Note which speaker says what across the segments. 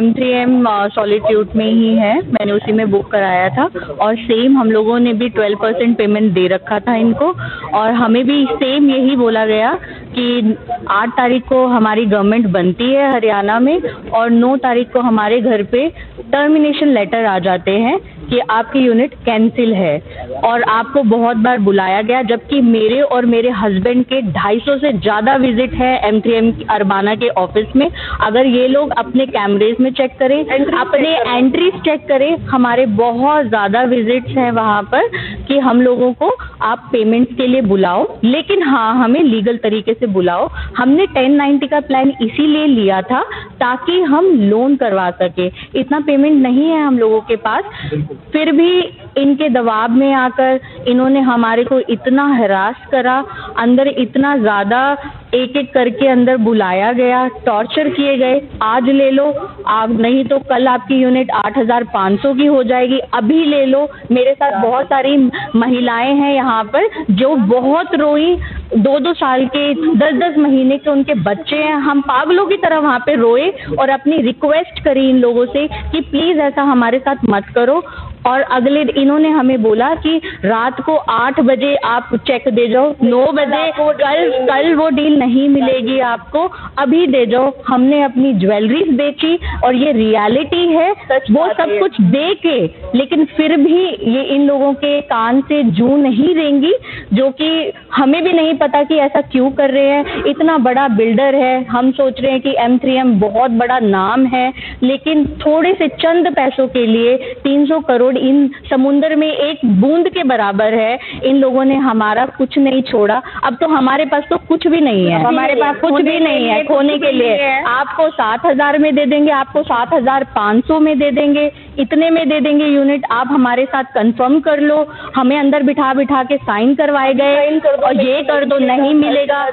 Speaker 1: M3M solitude में ही है, मैंने उसी में बुक कराया था और सेम हम लोगों ने भी 12% पेमेंट दे रखा था इनको और हमें भी सेम यही बोला गया कि 8 तारीख को हमारी गवर्नमेंट बनती है हरियाणा में और 9 तारीख को हमारे घर पे टर्मिनेशन लेटर आ जाते हैं कि आपकी यूनिट कैंसिल है और आपको बहुत बार बुलाया गया, जबकि मेरे और मेरे हस्बैंड के 250 से ज़्यादा विजिट है M3M अरबाना के ऑफिस में। अगर ये लोग अपने कैमरेज में चेक करें, अपने एंट्रीज चेक करें, हमारे बहुत ज़्यादा विजिट्स हैं वहाँ पर कि हम लोगों को आप पेमेंट्स के लिए बुलाओ, लेकिन हाँ हमें लीगल तरीके से बुलाओ। हमने 1090 का प्लान इसीलिए लिया था ताकि हम लोन करवा सके, इतना पेमेंट नहीं है हम लोगों के पास। फिर भी इनके दबाव में आकर इन्होंने हमारे को इतना हरास करा, अंदर इतना ज़्यादा एक एक करके अंदर बुलाया गया, टॉर्चर किए गए। आज ले लो, आप नहीं तो कल आपकी यूनिट 8500 की हो जाएगी, अभी ले लो। मेरे साथ बहुत सारी महिलाएं हैं यहाँ पर जो बहुत रोई, 2-2 साल के, 10-10 महीने के उनके बच्चे हैं। हम पागलों की तरह वहाँ पे रोए और अपनी रिक्वेस्ट करी इन लोगों से कि प्लीज़ ऐसा हमारे साथ मत करो। और अगले इन्होंने हमें बोला कि रात को 8 बजे आप चेक दे जाओ, 9 बजे कल वो डील नहीं मिलेगी आपको, अभी दे जाओ। हमने अपनी ज्वेलरीज बेची और ये रियलिटी है, वो सब कुछ दे के, लेकिन फिर भी ये इन लोगों के कान से जू नहीं रेंगी, जो कि हमें भी नहीं पता कि ऐसा क्यों कर रहे हैं। इतना बड़ा बिल्डर है, हम सोच रहे हैं कि M3M बहुत बड़ा नाम है, लेकिन थोड़े से चंद पैसों के लिए 300 करोड़ इन समुद्र में एक बूंद के बराबर है। इन लोगों ने हमारा कुछ नहीं छोड़ा। अब तो हमारे पास तो कुछ भी नहीं है, हमारे पास कुछ भी नहीं है खोने के लिए। आपको 7000 में दे देंगे, आपको 7500 में दे देंगे, इतने में दे देंगे यूनिट। आप हमारे साथ कंफर्म कर लो। हमें अंदर बिठा बिठा के साइन करवाए गए और ये कर दो, नहीं मिलेगा,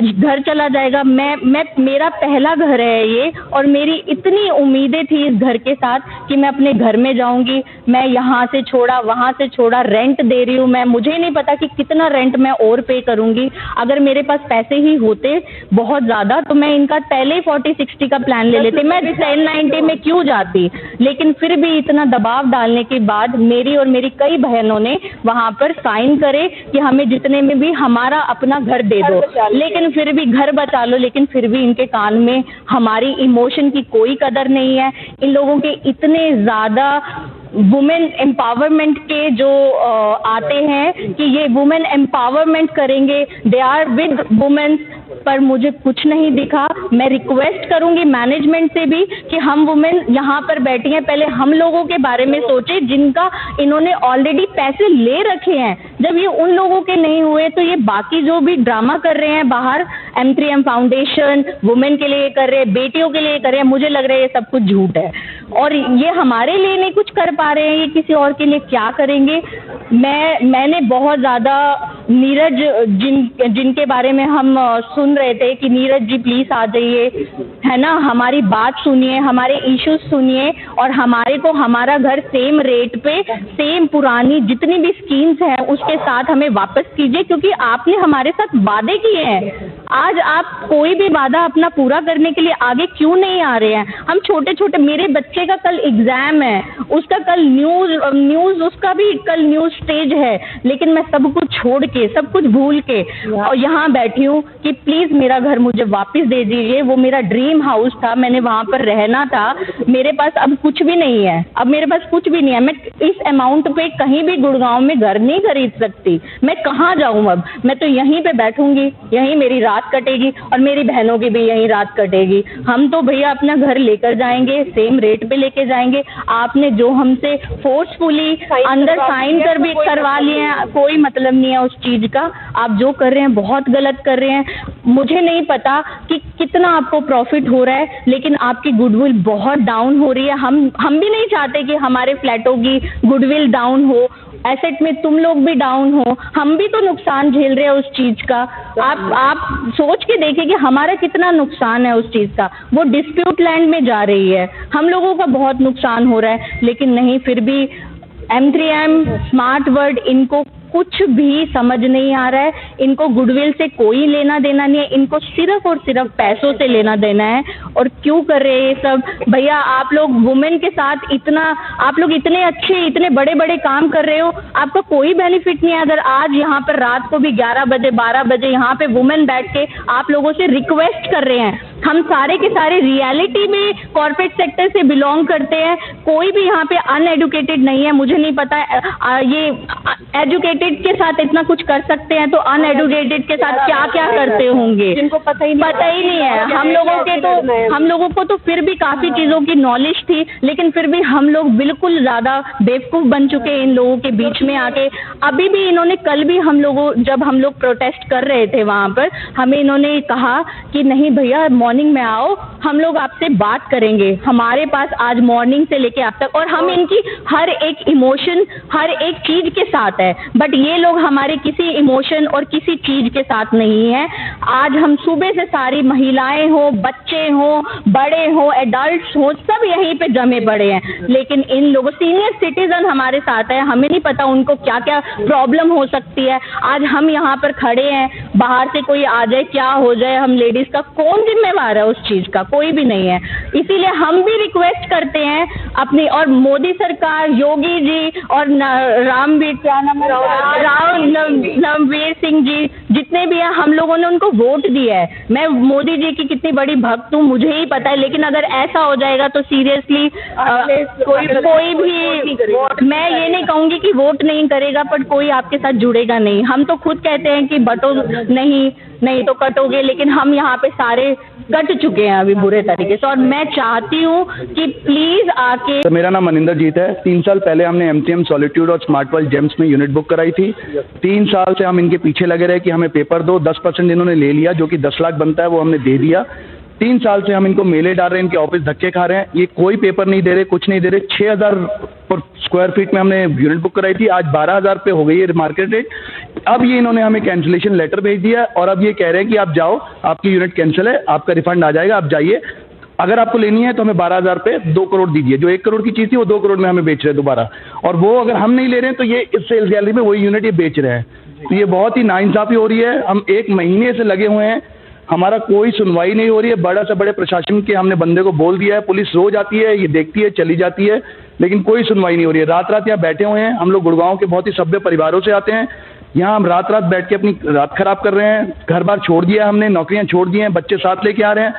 Speaker 1: घर चला जाएगा। मैं मेरा पहला घर है ये और मेरी इतनी उम्मीदें थी इस घर के साथ कि मैं अपने घर में जाऊंगी। मैं यहाँ से छोड़ा, वहाँ से छोड़ा, रेंट दे रही हूँ मैं, मुझे नहीं पता कि कितना रेंट मैं और पे करूंगी। अगर मेरे पास पैसे ही होते बहुत ज़्यादा तो मैं इनका पहले ही 40-60 का प्लान ले लेती, मैं 1090 में क्यों जाती। लेकिन फिर भी इतना दबाव डालने के बाद मेरी और मेरी कई बहनों ने वहाँ पर साइन करे कि हमें जितने में भी हमारा अपना घर दे दो, लेकिन फिर भी घर बचा लो, लेकिन फिर भी इनके कान में हमारी इमोशन की कोई कदर नहीं है। इन लोगों के इतने ज़्यादा वुमेन एम्पावरमेंट के जो आते हैं कि ये वुमेन एम्पावरमेंट करेंगे, दे आर विद वुमेन, पर मुझे कुछ नहीं दिखा। मैं रिक्वेस्ट करूंगी मैनेजमेंट से भी कि हम वुमेन यहाँ पर बैठी हैं, पहले हम लोगों के बारे में सोचे जिनका इन्होंने ऑलरेडी पैसे ले रखे हैं। जब ये उन लोगों के नहीं हुए तो ये बाकी जो भी ड्रामा कर रहे हैं बाहर, M3M फाउंडेशन वुमेन के लिए कर रहे हैं, बेटियों के लिए कर रहे हैं, मुझे लग रहा है ये सब कुछ झूठ है और ये हमारे लिए नहीं कुछ कर पा रहे हैं, ये किसी और के लिए क्या करेंगे। मैंने बहुत ज़्यादा नीरज जिनके बारे में हम सुन रहे थे कि नीरज जी प्लीज़ आ जाइए, है ना, हमारी बात सुनिए, हमारे इश्यूज सुनिए और हमारे को हमारा घर सेम रेट पे, सेम पुरानी जितनी भी स्कीम्स हैं उसके साथ हमें वापस कीजिए, क्योंकि आपने हमारे साथ वादे किए हैं। आज आप कोई भी वादा अपना पूरा करने के लिए आगे क्यों नहीं आ रहे हैं। हम छोटे छोटे, मेरे बच्चे का कल एग्जाम है, उसका कल न्यूज़ उसका भी कल न्यूज़ स्टेज है, लेकिन मैं सब कुछ छोड़ के, सब कुछ भूल के और यहाँ बैठी हूँ कि प्लीज़ मेरा घर मुझे वापस दे दीजिए। वो मेरा ड्रीम हाउस था, मैंने वहाँ पर रहना था। मेरे पास अब कुछ भी नहीं है, अब मेरे पास कुछ भी नहीं है। मैं इस अमाउंट पे कहीं भी गुड़गांव में घर नहीं खरीद सकती। मैं कहाँ जाऊँ अब, मैं तो यहीं पे बैठूंगी, यहीं मेरी रात कटेगी और मेरी बहनों की भी यहीं रात कटेगी। हम तो भैया अपना घर लेकर जाएंगे, सेम रेट पे लेके जाएंगे। आपने जो हमसे फोर्सफुली अंदर साइन कर भी करवा लिए हैं, कोई मतलब नहीं है उस चीज़ का। आप जो कर रहे हैं बहुत गलत कर रहे हैं। मुझे नहीं पता कि कितना आपको प्रॉफिट हो रहा है, लेकिन आपकी गुडविल बहुत डाउन हो रही है। हम भी नहीं चाहते कि हमारे फ्लैटों की गुडविल डाउन हो, एसेट में तुम लोग भी डाउन हो, हम भी तो नुकसान झेल रहे हैं उस चीज़ का। आप सोच के देखिए कि हमारा कितना नुकसान है उस चीज़ का। वो डिस्प्यूट लैंड में जा रही है, हम लोगों का बहुत नुकसान हो रहा है, लेकिन नहीं, फिर भी M3M स्मार्ट वर्ड इनको कुछ भी समझ नहीं आ रहा है। इनको गुडविल से कोई लेना देना नहीं है, इनको सिर्फ और सिर्फ पैसों से लेना देना है। और क्यों कर रहे हैं ये सब? भैया आप लोग वुमेन के साथ इतना, आप लोग इतने अच्छे इतने बड़े बड़े काम कर रहे हो, आपका कोई बेनिफिट नहीं है। अगर आज यहाँ पर रात को भी 11 बजे 12 बजे यहाँ पे वुमेन बैठ के आप लोगों से रिक्वेस्ट कर रहे हैं, हम सारे के सारे रियलिटी में कॉर्पोरेट सेक्टर से बिलोंग करते हैं, कोई भी यहाँ पे अनएडुकेटेड नहीं है। मुझे नहीं पता ये एजुकेटेड के साथ इतना कुछ कर सकते हैं तो अनएडुकेटेड के साथ क्या क्या करते होंगे, जिनको पता ही नहीं है। हम लोगों को तो फिर भी काफी चीजों की नॉलेज थी, लेकिन फिर भी हम लोग बिल्कुल ज्यादा बेवकूफ बन चुके हैं इन लोगों के बीच में आके। अभी भी इन्होंने, कल भी जब हम लोग प्रोटेस्ट कर रहे थे वहां पर, हमें इन्होंने कहा कि नहीं भैया मॉर्निंग में आओ, हम लोग आपसे बात करेंगे। हमारे पास आज मॉर्निंग से लेके अब तक, और हम इनकी हर एक इमोशन हर एक चीज के साथ है, बट ये लोग हमारे किसी इमोशन और किसी चीज के साथ नहीं है। आज हम सुबह से सारी महिलाएं हो, बच्चे हो, बड़े हो, एडल्ट्स हो, सब यहीं पे जमे पड़े हैं, लेकिन इन लोगों, सीनियर सिटीजन हमारे साथ है, हमें नहीं पता उनको क्या क्या प्रॉब्लम हो सकती है। आज हम यहाँ पर खड़े हैं, बाहर से कोई आ जाए क्या हो जाए, हम लेडीज का कौन जिम्मेवार है उस चीज का? कोई भी नहीं है। इसीलिए हम भी रिक्वेस्ट करते हैं अपनी, और मोदी सरकार, योगी जी और नववीर सिंह जी जितने भी हैं, हम लोगों ने उनको वोट दिया है। मैं मोदी जी की कितनी बड़ी भक्त हूँ मुझे ही पता है, लेकिन अगर ऐसा हो जाएगा तो सीरियसली कोई भी, मैं ये नहीं कहूंगी कि वोट नहीं करेगा, पर कोई आपके साथ जुड़ेगा नहीं। हम तो खुद कहते हैं कि बटो नहीं तो कटोगे, लेकिन हम यहाँ पे सारे कट चुके हैं अभी बुरे तरीके से। और मैं चाहती हूँ कि प्लीज आके।
Speaker 2: तो मेरा नाम मनिंदरजीत है। 3 साल पहले हमने MTM सॉलिट्यूड और स्मार्ट वर्ल्ड जेम्स में यूनिट बुक कराई थी। 3 साल से हम इनके पीछे लगे रहे कि हमें पेपर दो। 10% इन्होंने ले लिया, जो कि 10 लाख बनता है, वो हमने दे दिया। 3 साल से हम इनको मेले डाल रहे हैं, इनके ऑफिस धक्के खा रहे हैं, ये कोई पेपर नहीं दे रहे, कुछ नहीं दे रहे। 6000 पर स्क्वायर फीट में हमने यूनिट बुक कराई थी, आज 12000 पे हो गई है मार्केट रेट। अब ये इन्होंने हमें कैंसिलेशन लेटर भेज दिया और अब ये कह रहे हैं कि आप जाओ, आपकी यूनिट कैंसिल है, आपका रिफंड आ जाएगा, आप जाइए। अगर आपको लेनी है तो हमें 12000 पे 2 करोड़ दीजिए। जो 1 करोड़ की चीज़ थी वो 2 करोड़ में हमें बेच रहे हैं दोबारा, और वो अगर हम नहीं ले रहे हैं तो ये इस सेल्स गैलरी में वही यूनिट ये बेच रहे हैं। तो ये बहुत ही नाइंसाफ़ी हो रही है। हम 1 महीने से लगे हुए हैं, हमारा कोई सुनवाई नहीं हो रही है। बड़ा से बड़े प्रशासन के हमने बंदे को बोल दिया है, पुलिस रोज आती है, ये देखती है, चली जाती है, लेकिन कोई सुनवाई नहीं हो रही है। रात रात यहाँ बैठे हुए हैं। हम लोग गुड़गांव के बहुत ही सभ्य परिवारों से आते हैं, यहाँ हम रात रात बैठ के अपनी रात खराब कर रहे हैं। घर बार छोड़ दिया हमने, नौकरियां छोड़ दी हैं, बच्चे साथ लेके आ रहे हैं,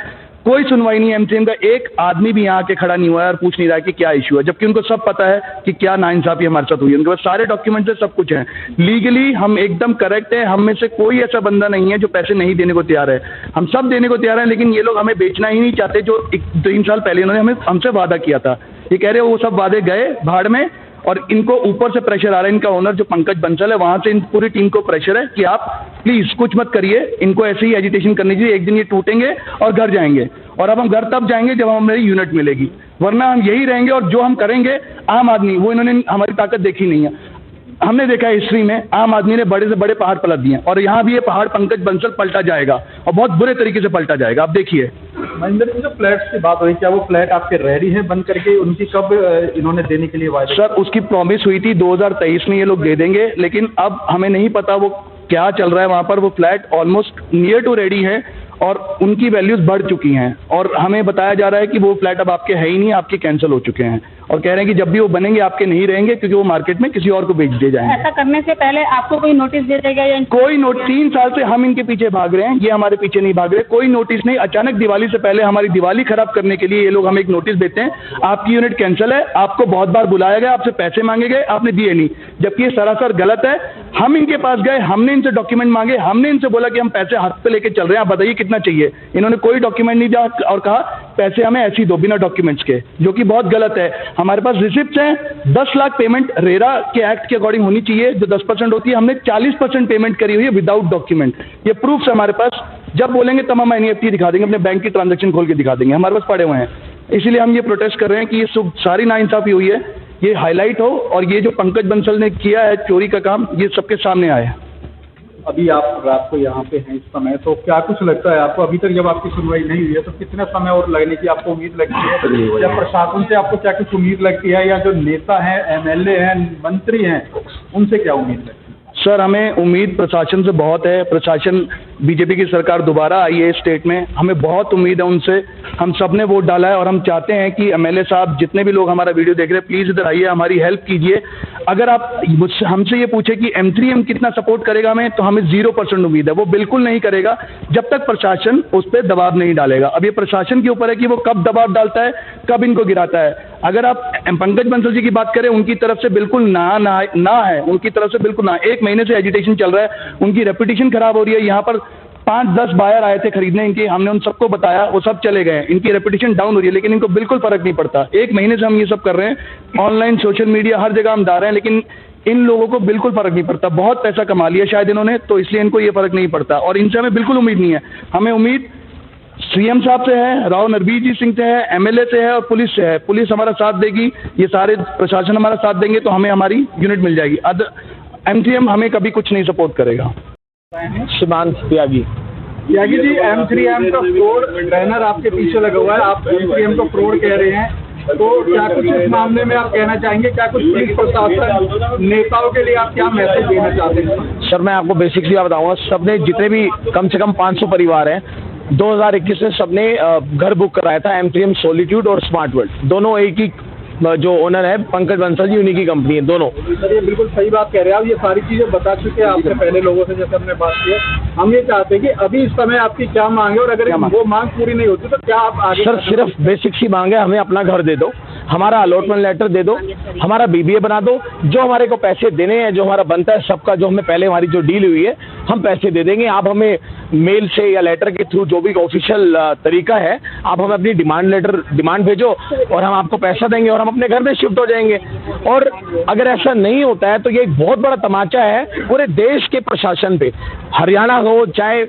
Speaker 2: कोई सुनवाई नहीं है। MTM का एक आदमी भी यहाँ आके खड़ा नहीं हुआ है और पूछ नहीं रहा है कि क्या इशू है, जबकि उनको सब पता है कि क्या नाइंसाफी हमारे साथ हुई है। उनके पास सारे डॉक्यूमेंट्स है, सब कुछ है, लीगली हम एकदम करेक्ट है। हम में से कोई ऐसा बंदा नहीं है जो पैसे नहीं देने को तैयार है, हम सब देने को तैयार हैं, लेकिन ये लोग हमें बेचना ही नहीं चाहते। जो 3 साल पहले इन्होंने हमसे वादा किया था, ये कह रहे हैं वो सब वादे गए भाड़ में, और इनको ऊपर से प्रेशर आ रहा है। इनका ओनर जो पंकज बंसल है, वहां से इन पूरी टीम को प्रेशर है कि आप प्लीज कुछ मत करिए, इनको ऐसे ही एजिटेशन करनी चाहिए, एक दिन ये टूटेंगे और घर जाएंगे। और अब हम घर तब जाएंगे जब हमें यूनिट मिलेगी, वरना हम यही रहेंगे। और जो हम करेंगे आम आदमी, वो इन्होंने हमारी ताकत देखी नहीं है। हमने देखा है हिस्ट्री में, आम आदमी ने बड़े से बड़े पहाड़ पलट दिए, और यहाँ भी ये पहाड़ पंकज बंसल पलटा जाएगा, और बहुत बुरे तरीके से पलटा जाएगा। आप देखिए।
Speaker 3: महेंद्र जी, जो फ्लैट्स की बात हुई, क्या वो फ्लैट आपके रेडी हैं बंद करके? उनकी कब इन्होंने देने के लिए वायदा?
Speaker 2: सर, उसकी प्रॉमिस हुई थी 2023 में ये लोग दे देंगे, लेकिन अब हमें नहीं पता वो क्या चल रहा है वहाँ पर। वो flat almost near to ready है और उनकी वैल्यूज बढ़ चुकी हैं, और हमें बताया जा रहा है कि वो फ्लैट अब आपके है ही नहीं, आपके कैंसिल हो चुके हैं, और कह रहे हैं कि जब भी वो बनेंगे आपके नहीं रहेंगे, क्योंकि वो मार्केट में किसी और को बेच दिए जाएंगे।
Speaker 1: ऐसा करने से पहले आपको कोई नोटिस दे देगा या
Speaker 2: कोई नोटिस? 3 साल से हम इनके पीछे भाग रहे हैं, ये हमारे पीछे नहीं भाग रहे। कोई नोटिस नहीं। अचानक दिवाली से पहले हमारी दिवाली खराब करने के लिए ये लोग हमें एक नोटिस देते हैं, आपकी यूनिट कैंसिल है, आपको बहुत बार बुलाया गया, आपसे पैसे मांगे गए, आपने दिए नहीं, जबकि ये सरासर गलत है। हम इनके पास गए, हमने इनसे डॉक्यूमेंट मांगे, हमने इनसे बोला कि हम पैसे हाथ पे लेके चल रहे हैं, आप बताइए कितना चाहिए। इन्होंने कोई डॉक्यूमेंट नहीं दिया और कहा पैसे हमें ऐसे ही दो, बिना डॉक्यूमेंट्स के, जो कि बहुत गलत है। हमारे पास रिसिप्ट हैं। 10 लाख पेमेंट रेरा के एक्ट के अकॉर्डिंग होनी चाहिए, जो 10% होती है, हमने 40% पेमेंट करी हुई है विदाउट डॉक्यूमेंट। ये प्रूफ्स हमारे पास, जब बोलेंगे तब हम NEFT दिखा देंगे, अपने बैंक की ट्रांजैक्शन खोल के दिखा देंगे, हमारे पास पड़े हुए हैं। इसीलिए हम ये प्रोटेस्ट कर रहे हैं कि ये सारी नाइंसाफी हुई है, ये हाईलाइट हो, और ये जो पंकज बंसल ने किया है चोरी का काम, ये सबके सामने आए।
Speaker 3: अभी आप रात को यहाँ पे हैं इस समय, तो क्या कुछ लगता है आपको? अभी तक जब आपकी सुनवाई नहीं हुई है तो कितना समय और लगने की आपको उम्मीद लगती है, या प्रशासन से आपको क्या कुछ उम्मीद लगती है, या जो नेता हैं, MLA हैं, मंत्री हैं, उनसे क्या उम्मीद लगती है?
Speaker 2: सर हमें उम्मीद प्रशासन से बहुत है। प्रशासन बीजेपी की सरकार दोबारा आई है स्टेट में, हमें बहुत उम्मीद है उनसे। हम सब ने वोट डाला है और हम चाहते हैं कि एमएलए साहब जितने भी लोग हमारा वीडियो देख रहे हैं प्लीज़ इधर आइए, हमारी हेल्प कीजिए। अगर आप हमसे ये पूछे कि M3M कितना सपोर्ट करेगा हमें, तो हमें 0% उम्मीद है। वो बिल्कुल नहीं करेगा जब तक प्रशासन उस पर दबाव नहीं डालेगा। अब ये प्रशासन के ऊपर है कि वो कब दबाव डालता है, कब इनको गिराता है। अगर आप पंकज बंसल जी की बात करें, उनकी तरफ से बिल्कुल ना है, उनकी तरफ से बिल्कुल ना। 1 महीने से एजिटेशन चल रहा है, उनकी रेपुटेशन खराब हो रही है। यहाँ पर 5-10 बायर आए थे खरीदने इनके, हमने उन सबको बताया, वो सब चले गए। इनकी रेपुटेशन डाउन हो रही है, लेकिन इनको बिल्कुल फर्क नहीं पड़ता। 1 महीने से हम ये सब कर रहे हैं, ऑनलाइन सोशल मीडिया हर जगह हम डाल रहे हैं, लेकिन इन लोगों को बिल्कुल फर्क नहीं पड़ता। बहुत पैसा कमा लिया शायद इन्होंने, तो इसलिए इनको ये फर्क नहीं पड़ता और इनसे हमें बिल्कुल उम्मीद नहीं है। हमें उम्मीद सीएम साहब से है, राव नरबीर जी सिंह से है, एमएलए से है और पुलिस से है। पुलिस हमारा साथ देगी, ये सारे प्रशासन हमारा साथ देंगे तो हमें हमारी यूनिट मिल जाएगी। M3M हमें कभी कुछ नहीं सपोर्ट करेगा।
Speaker 4: सीमांत त्यागी
Speaker 3: जी, M3M का फ्रॉड बैनर आपके पीछे लगा हुआ है, आप M3M को फ्रॉड कह रहे हैं, तो क्या कुछ इस मामले में आप कहना चाहेंगे? क्या कुछ पुलिस प्रशासन नेताओं के लिए आप क्या मैसेज देना चाहते हैं?
Speaker 4: सर मैं आपको बेसिकली बताऊंगा, सबने जितने भी कम से कम 500 परिवार हैं 2021 में सबने घर बुक कराया था M3M सॉलिट्यूड और स्मार्ट वर्ल्ड, दोनों एक ही जो ओनर है पंकज बंसल जी, उन्हीं की कंपनी है दोनों।
Speaker 3: सर ये बिल्कुल सही बात कह रहे हैं आप, ये सारी चीजें बता चुके हैं आपसे पहले लोगों से जैसे हमने बात की है। हम ये चाहते हैं कि अभी इस समय आपकी क्या मांग है और अगर वो मांग पूरी नहीं होती तो क्या आप आगे?
Speaker 4: सर सिर्फ बेसिक सी मांग है, हमें अपना घर दे दो, हमारा अलॉटमेंट लेटर दे दो, हमारा BBA बना दो, जो हमारे को पैसे देने हैं, जो हमारा बनता है सबका, जो हमें पहले हमारी जो डील हुई है हम पैसे दे देंगे। आप हमें मेल से या लेटर के थ्रू, जो भी ऑफिशियल तरीका है, आप हमें अपनी डिमांड भेजो और हम आपको पैसा देंगे और हम अपने घर में शिफ्ट हो जाएंगे। और अगर ऐसा नहीं होता है तो ये एक बहुत बड़ा तमाचा है पूरे देश के प्रशासन पे, हरियाणा हो चाहे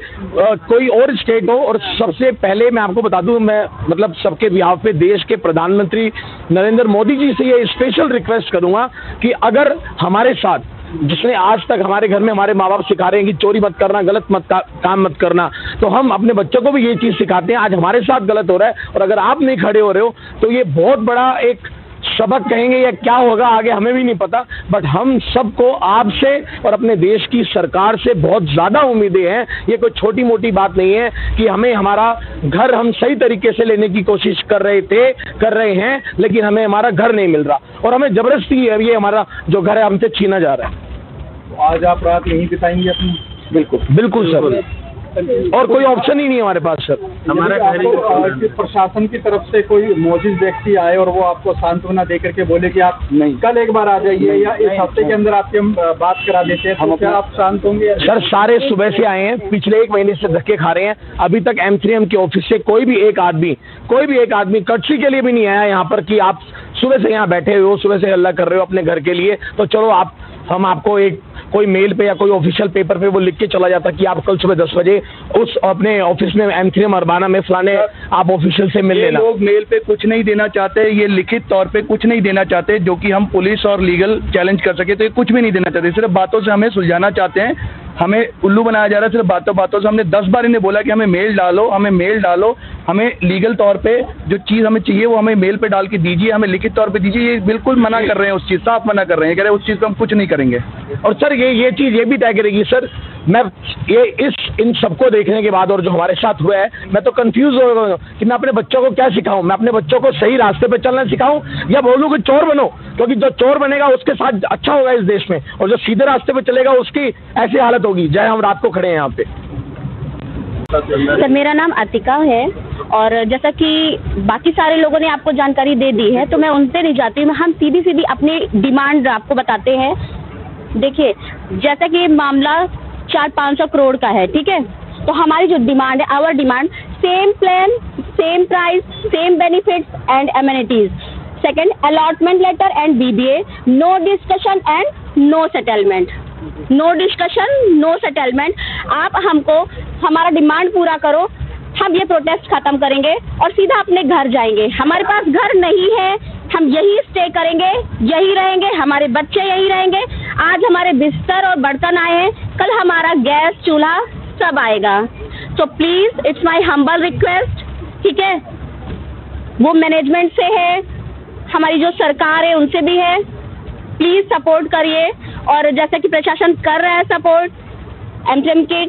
Speaker 4: कोई और स्टेट हो। और सबसे पहले मैं आपको बता दूं, मैं मतलब सबके बिहाफ पे देश के प्रधानमंत्री नरेंद्र मोदी जी से ये स्पेशल रिक्वेस्ट करूंगा कि अगर हमारे साथ, जिसने आज तक हमारे घर में हमारे माँ बाप सिखा रहे हैं कि चोरी मत करना, गलत काम मत करना, तो हम अपने बच्चों को भी ये चीज़ सिखाते हैं। आज हमारे साथ गलत हो रहा है और अगर आप नहीं खड़े हो रहे हो तो ये बहुत बड़ा एक सबक कहेंगे या क्या होगा आगे हमें भी नहीं पता। बट हम सबको आपसे और अपने देश की सरकार से बहुत ज़्यादा उम्मीदें हैं। ये कोई छोटी मोटी बात नहीं है कि हमें हमारा घर हम सही तरीके से लेने की कोशिश कर रहे हैं, लेकिन हमें हमारा घर नहीं मिल रहा और हमें ज़बरदस्ती ये हमारा जो घर है हमसे छीना जा रहा है।
Speaker 3: तो आज आप रात यहीं बिताएंगे अपनी?
Speaker 4: बिल्कुल सर, और कोई ऑप्शन ही नहीं है हमारे पास सर।
Speaker 3: हमारा प्रशासन की तरफ से कोई मौजूद व्यक्ति आए और वो आपको सांत्वना दे करके बोले कि आप नहीं कल एक बार आ जाइए या इस हफ्ते के अंदर आपके हम बात करा देते हैं, हम क्या आप शांत होंगे?
Speaker 4: सर सारे सुबह से आए हैं, पिछले 1 महीने से धक्के खा रहे हैं, अभी तक M3M के ऑफिस से कोई भी एक आदमी कटसी के लिए भी नहीं आया यहाँ पर कि आप सुबह से यहाँ बैठे हो, सुबह से हल्ला कर रहे हो अपने घर के लिए, तो चलो हम आपको एक कोई मेल पे या कोई ऑफिशियल पेपर पे वो लिख के चला जाता कि आप कल सुबह 10 बजे उस अपने ऑफिस में M3M अरबाना में फलाने आप ऑफिशियल से मिल लेना।
Speaker 2: लोग मेल पे कुछ नहीं देना चाहते, ये लिखित तौर पे कुछ नहीं देना चाहते जो कि हम पुलिस और लीगल चैलेंज कर सके, तो ये कुछ भी नहीं देना चाहते, सिर्फ बातों से हमें सुलझाना चाहते हैं। हमें उल्लू बनाया जा रहा है सिर्फ बातों से। हमने 10 बार इन्हें बोला कि हमें मेल डालो, हमें लीगल तौर पे जो चीज़ हमें चाहिए वो हमें मेल पे डाल के दीजिए, हमें लिखित तौर पे दीजिए। ये बिल्कुल मना कर रहे हैं, उस चीज़ साफ मना कर रहे हैं, कह रहे हैं उस चीज़ को हम कुछ नहीं करेंगे।
Speaker 4: और सर ये चीज़ ये भी तय करेगी सर, मैं इन सबको देखने के बाद और जो हमारे साथ हुआ है, मैं तो कंफ्यूज हो गया कि मैं अपने बच्चों को क्या सिखाऊं। मैं अपने बच्चों को सही रास्ते पे चलना सिखाऊं या बोलूं कि चोर बनो, क्योंकि जो चोर बनेगा उसके साथ अच्छा होगा इस देश में, और जो सीधे रास्ते पे चलेगा उसकी ऐसी हालत होगी। जय हम रात को खड़े हैं यहाँ पे।
Speaker 1: सर मेरा नाम अतिका है और जैसा कि बाकी सारे लोगों ने आपको जानकारी दे दी है तो मैं उन पे नहीं जाती हूँ, हम सीधी अपनी डिमांड आपको बताते हैं। देखिए जैसा कि मामला 400-500 करोड़ का है, ठीक है, तो हमारी जो डिमांड है, our demand, same plan, same price, same benefits and amenities. Second, allotment letter and BBA, no discussion and no settlement. No discussion no settlement. आप हमको हमारा डिमांड पूरा करो, हम ये प्रोटेस्ट खत्म करेंगे और सीधा अपने घर जाएंगे। हमारे पास घर नहीं है, हम यही स्टे करेंगे, यही रहेंगे, हमारे बच्चे यही रहेंगे। आज हमारे बिस्तर और बर्तन आए हैं, कल हमारा गैस चूल्हा सब आएगा। तो please it's my humble request, ठीक है, वो मैनेजमेंट से है, हमारी जो सरकार है उनसे भी है, प्लीज़ सपोर्ट करिए
Speaker 5: और जैसा कि प्रशासन कर रहा है सपोर्ट, एमसीएम के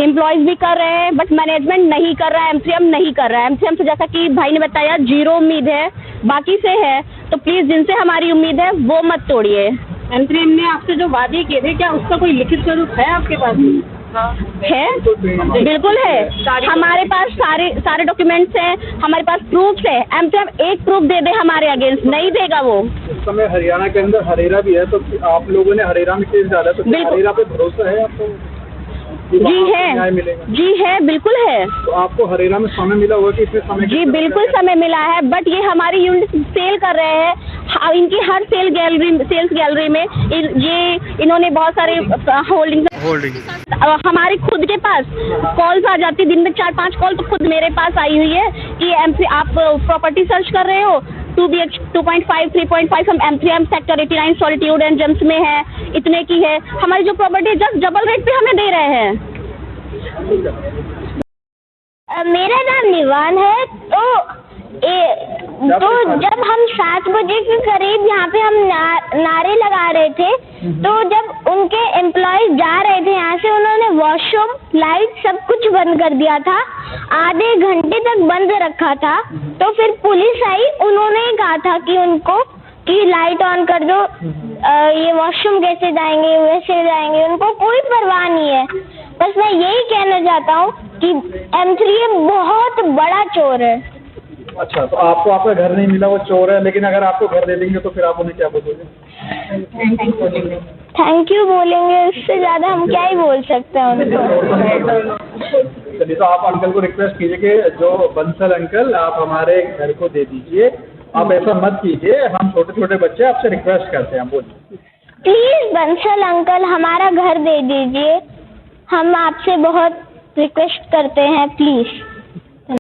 Speaker 5: एम्प्लॉयज भी कर रहे हैं, बट मैनेजमेंट नहीं कर रहा है, एमसीएम नहीं कर रहा है। एमसीएम से जैसा कि भाई ने बताया जीरो उम्मीद है, बाकी से है, तो प्लीज़ जिनसे हमारी उम्मीद है वो मत तोड़िए।
Speaker 6: एमसीएम ने आपसे जो वादे किए थे, क्या उसका कोई लिखित स्वरूप है आपके पास?
Speaker 5: है, बिल्कुल है, हमारे पास सारे डॉक्यूमेंट्स हैं, हमारे पास प्रूफ्स है। एमसीएम एक प्रूफ दे दे हमारे अगेंस्ट, नहीं देगा वो।
Speaker 3: इस समय हरियाणा के अंदर हरेरा भी है, तो आप लोगों ने हरेरा में केस डाला, तो क्या हरेरा पे भरोसा है आपको?
Speaker 5: जी है, जी है, बिल्कुल है।
Speaker 3: तो आपको हरेरा में समय मिला होगा कि इसमें समय?
Speaker 5: जी बिल्कुल समय मिला है, बट ये हमारी यूनिट सेल कर रहे हैं, इनकी हर सेल्स गैलरी में ये इन्होंने बहुत सारे होल्डिंग हमारे खुद के पास कॉल्स आ जाती, दिन में 4-5 कॉल तो खुद मेरे पास आई हुई है कि एमसी आप प्रॉपर्टी सर्च कर रहे हो, 2BH 2.5 3.5 हम M3M sector 89 solitude and James में है, इतने की है। हमारी जो प्रॉपर्टी जस्ट डबल रेट पे हमें दे रहे हैं।
Speaker 7: मेरा नाम निवान है। तो जब हम 7 बजे के करीब यहाँ पे हम नारे लगा रहे थे, तो जब उनके एम्प्लॉयज जा रहे थे यहाँ से, उन्होंने वॉशरूम, लाइट सब कुछ बंद कर दिया था, आधे घंटे तक बंद रखा था। तो फिर पुलिस आई, उन्होंने कहा था कि उनको कि लाइट ऑन कर दो, ये वॉशरूम कैसे जाएंगे, वैसे जाएंगे, उनको कोई परवाह नहीं है। बस मैं यही कहना चाहता हूँ कि M3M बहुत बड़ा चोर है।
Speaker 3: अच्छा, तो आपको आपका घर नहीं मिला, वो चोर है, लेकिन अगर आपको घर दे देंगे तो फिर आप उन्हें क्या बोलोगे?
Speaker 7: थैंक यू बोलेंगे, उससे ज़्यादा हम क्या ही बोल सकते हैं उनको।
Speaker 3: चलिए, तो आप अंकल को रिक्वेस्ट कीजिए कि जो बंसल अंकल, आप हमारे घर को दे दीजिए। आप ऐसा मत कीजिए, हम छोटे छोटे बच्चे आपसे रिक्वेस्ट करते हैं, बोलिए।
Speaker 7: प्लीज़ बंसल अंकल हमारा घर दे दीजिए, हम आपसे बहुत रिक्वेस्ट करते हैं, प्लीज़।